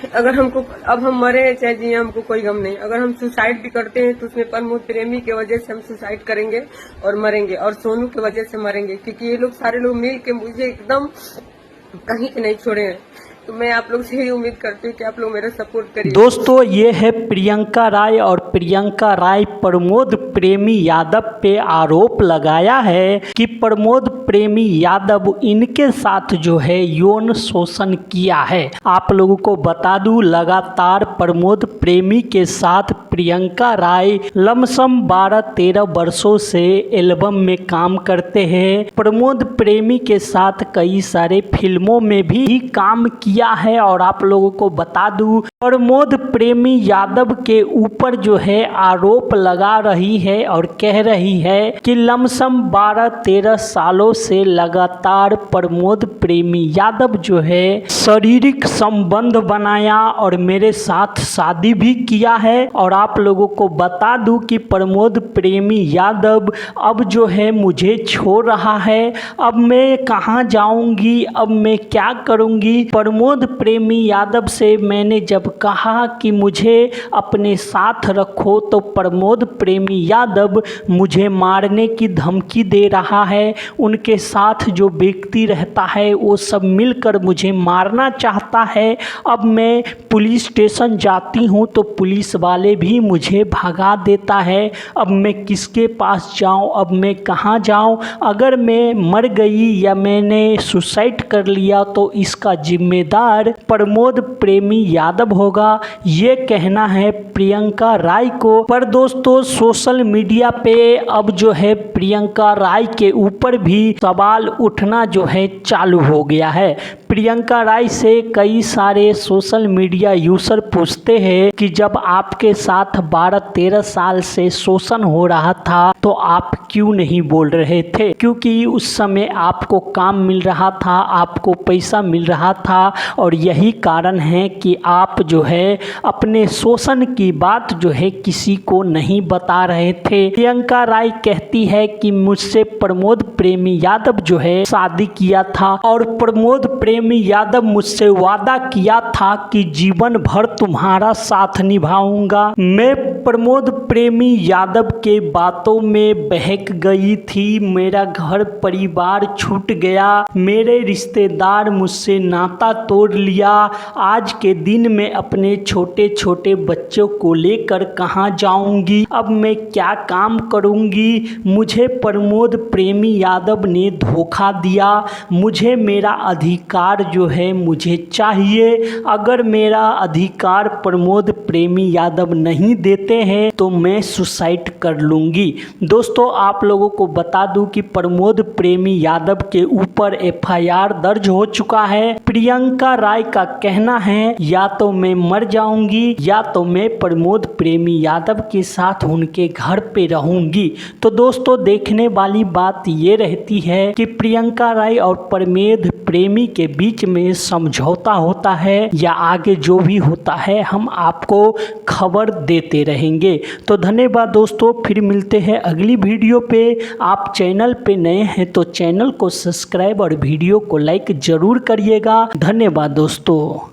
अगर हमको अब हम मरे हैं चाहे जिए हमको कोई गम नहीं। अगर हम सुसाइड भी करते हैं तो उसमें प्रमोद प्रेमी की वजह से हम सुसाइड करेंगे और मरेंगे, और सोनू की वजह से मरेंगे, क्योंकि ये लोग सारे लोग मिल के मुझे एकदम कहीं के नहीं छोड़े हैं। तो मैं आप लोग से यही उम्मीद करती हूँ कि आप लोग मेरा सपोर्ट करिए। दोस्तों ये है प्रियंका राय, और प्रियंका राय प्रमोद प्रेमी यादव पे आरोप लगाया है कि प्रमोद प्रेमी यादव इनके साथ जो है यौन शोषण किया है। आप लोगों को बता दूं, लगातार प्रमोद प्रेमी के साथ प्रियंका राय लमसम 12-13 वर्षों से एल्बम में काम करते हैं। प्रमोद प्रेमी के साथ कई सारे फिल्मों में भी काम किया है। और आप लोगों को बता दूं, प्रमोद प्रेमी यादव के ऊपर जो है आरोप लगा रही है और कह रही है कि लमसम 12-13 सालों से लगातार प्रमोद प्रेमी यादव जो है शारीरिक संबंध बनाया और मेरे साथ शादी भी किया है। और आप लोगों को बता दूं कि प्रमोद प्रेमी यादव अब जो है मुझे छोड़ रहा है। अब मैं कहाँ जाऊंगी, अब मैं क्या करूंगी। प्रमोद प्रेमी यादव से मैंने जब कहा कि मुझे अपने साथ रखो तो प्रमोद प्रेमी यादव मुझे मारने की धमकी दे रहा है। उनके साथ जो व्यक्ति रहता है वो सब मिलकर मुझे मारना चाहता है। अब मैं पुलिस स्टेशन जाती हूँ तो पुलिस वाले भी मुझे भगा देता है। अब मैं किसके पास जाऊँ, अब मैं कहाँ जाऊँ। अगर मैं मर गई या मैंने सुसाइड कर लिया तो इसका जिम्मेदार प्रमोद प्रेमी यादव होगा, ये कहना है प्रियंका राय को। पर दोस्तों सोशल मीडिया पे अब जो है प्रियंका राय के ऊपर भी सवाल उठना जो है चालू हो गया है। प्रियंका राय से कई सारे सोशल मीडिया यूजर पूछते हैं कि जब आपके साथ 12-13 साल से शोषण हो रहा था तो आप क्यों नहीं बोल रहे थे, क्योंकि उस समय आपको काम मिल रहा था, आपको पैसा मिल रहा था, और यही कारण है कि आप जो है अपने शोषण की बात जो है किसी को नहीं बता रहे थे। प्रियंका राय कहती है कि मुझसे प्रमोद प्रेमी यादव जो है शादी किया था और प्रमोद प्रेमी यादव मुझसे वादा किया था कि जीवन भर तुम्हारा साथ निभाऊंगा। मैं प्रमोद प्रेमी यादव के बातों में बहक गई थी। मेरा घर परिवार छूट गया, मेरे रिश्तेदार मुझसे नाता तोड़ लिया। आज के दिन में अपने छोटे छोटे बच्चों को लेकर कहाँ जाऊंगी, अब मैं क्या काम करूंगी। मुझे प्रमोद प्रेमी यादव ने धोखा दिया, मुझे मेरा अधिकार जो है मुझे चाहिए। अगर मेरा अधिकार प्रमोद प्रेमी यादव नहीं देते हैं तो मैं सुसाइड कर लूँगी। दोस्तों आप लोगों को बता दूं कि प्रमोद प्रेमी यादव के ऊपर FIR दर्ज हो चुका है। प्रियंका राय का कहना है या तो मैं मर जाऊंगी या तो मैं प्रमोद प्रेमी यादव के साथ उनके घर पे रहूंगी। तो दोस्तों देखने वाली बात ये रहती है कि प्रियंका राय और प्रमोद प्रेमी के बीच में समझौता होता है या आगे जो भी होता है हम आपको खबर देते रहेंगे। तो धन्यवाद दोस्तों, फिर मिलते हैं अगली वीडियो पे। आप चैनल पे नए हैं तो चैनल को सब्सक्राइब और वीडियो को लाइक जरूर करिएगा। धन्यवाद दोस्तों।